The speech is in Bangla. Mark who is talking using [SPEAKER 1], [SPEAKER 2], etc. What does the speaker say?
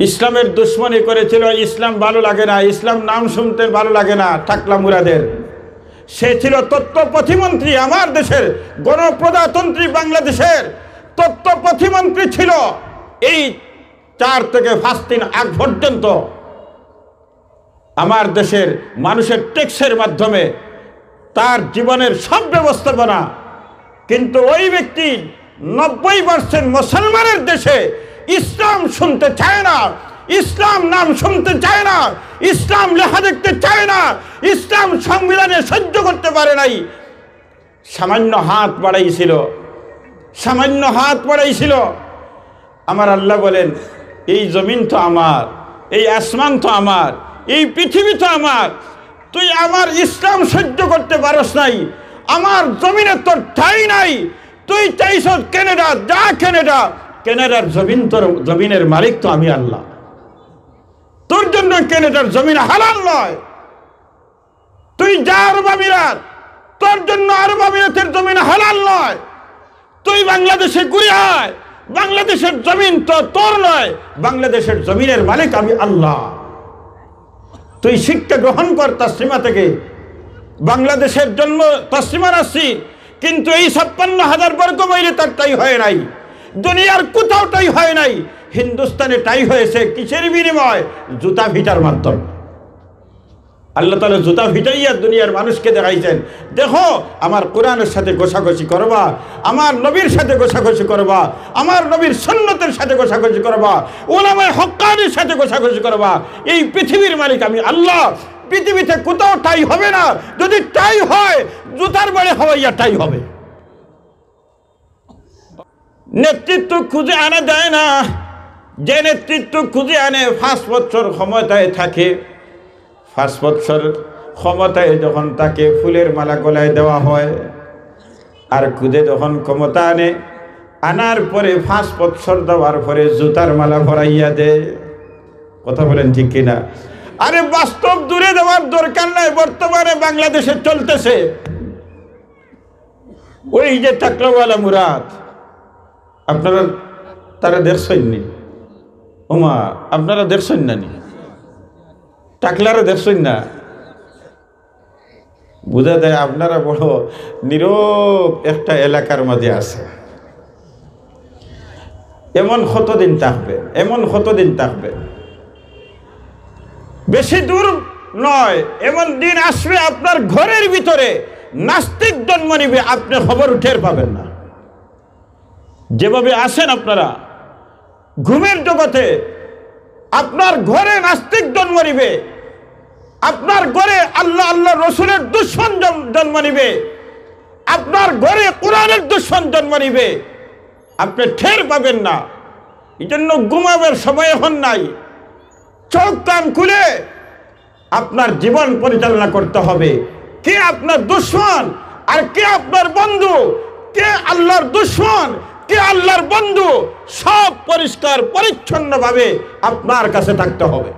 [SPEAKER 1] ইসলামের দুশ্মনী করেছিল, ইসলাম ভালো লাগে না, ইসলাম নাম শুনতে ভালো লাগে না টাকলা মুরাদের। সে ছিল তথ্য প্রতিমন্ত্রী, আমার দেশের গণপ্রজাতন্ত্রী বাংলাদেশের তথ্য প্রতিমন্ত্রী ছিল এই 4 থেকে 5 দিন আগ পর্যন্ত। আমার দেশের মানুষের ট্যাক্সের মাধ্যমে তার জীবনের সব ব্যবস্থাপনা। কিন্তু ওই ব্যক্তি 90% মুসলমানের দেশে ইসলাম শুনতে চায় না, ইসলাম নাম শুনতে চায় না, ইসলাম লেখা দেখতে চায় না, ইসলাম সংবিধানে সহ্য করতে পারে নাই। সামান্য হাত বাড়াইছিল, সামান্য হাত বাড়াইছিল। আমার আল্লাহ বলেন, এই জমিন তো আমার, এই আসমান তো আমার, এই পৃথিবী তো আমার, তুই আমার ইসলাম সহ্য করতে পারস নাই, আমার জমিনে তোর ঠাঁই নাই, তুই চাইছ ক্যানাডা, যা ক্যানাডা, ক্যানাডার জমিন তোর জমিনের মালিক তো আমি আল্লাহ। তোর জন্য ক্যানাডার জমিন হালাল নয়। তুই যা আরব আমিরাত, তোর জন্য আরব আমিরাতের জমিন হালাল নয়। তুই বাংলাদেশে ঘুরে আয়, বাংলাদেশের জমিন তো তোর নয়, বাংলাদেশের জমিনের মালিক আমি আল্লাহ। তুই শিক্ষা গ্রহণ কর তাসলিমা থেকে। বাংলাদেশের জন্ম তাসলিমা রাশি, কিন্তু এই 56,000 বর্গ মাইলে তার টাই হয় নাই, দুনিয়ার কোথাও টাই হয় নাই। হিন্দুস্তানে টাই হয়েছে কিসের বিনিময়? জুতা ভিটার মাধ্যমে। আল্লাহ তাআলা জুতা ভিটাইয়া দুনিয়ার মানুষকে দেখাইছেন, দেখো আমার কোরআনের সাথে ঘষাঘষি করবা, আমার নবীর সাথে ঘষাঘষি করবা, আমার নবীর সুন্নতের সাথে ঘষাঘষি করবা, উলামায়ে হক্কানির সাথে ঘষাঘষি করবা। এই পৃথিবীর মালিক আমি আল্লাহ। পৃথিবীতে কোথাও টাই হবে না, যদি টাই হয় জুতার বাড়ি হওয়াইয়া টাই হবে। নেতৃত্ব খুঁজে আনা যায় না। যে নেতৃত্ব খুঁজে আনে 5 বছর ক্ষমতায় থাকে, 5 বছর ক্ষমতায় যখন তাকে ফুলের মালা গলায় দেওয়া হয়, আর খুঁজে যখন ক্ষমতা আনে, আনার পরে 5 বছর দেওয়ার পরে জুতার মালা ভরাইয়া দেয়। কথা বলেন ঠিক কিনা? আরে বাস্তব দূরে দেওয়ার দরকার নাই, বর্তমানে বাংলাদেশে চলতেছে। ওই যে টাকলাওয়ালা মুরাদ, আপনারা তারা দেখছেন নি? ওমা আপনারা দেখছেন না নি? টাকলারা দেখছেন না? বুঝা যায় আপনারা বড় নীরব একটা এলাকার মাঝে আছে। এমন কতদিন থাকবে, এমন কতদিন থাকবে? বেশি দূর নয়, এমন দিন আসবে আপনার ঘরের ভিতরে নাস্তিক জন্ম নিবে, আপনি খবর টের পাবেন না। যেভাবে আসেন আপনারা ঘুমের জগতে, আপনার ঘরে নাস্তিক জন্ম নিবে, আপনার ঘরে আল্লাহ আল্লাহ রসুলের দুশ্মন জন্ম নিবে, আপনার ঘরে কোরআনের দুশ্মন জন্ম নিবে, আপনি টের পাবেন না। এই জন্য ঘুমাবার সময় এখন নাই। চোখ কান খুলে আপনার জীবন পরিচালনা করতে হবে। কে আপনার দুশ্মন আর কে আপনার বন্ধু, কে আল্লাহর দুশ্মন, কে আল্লাহর বন্ধু, সব পরিষ্কার পরিচ্ছন্ন ভাবে আপনার কাছে থাকতে হবে।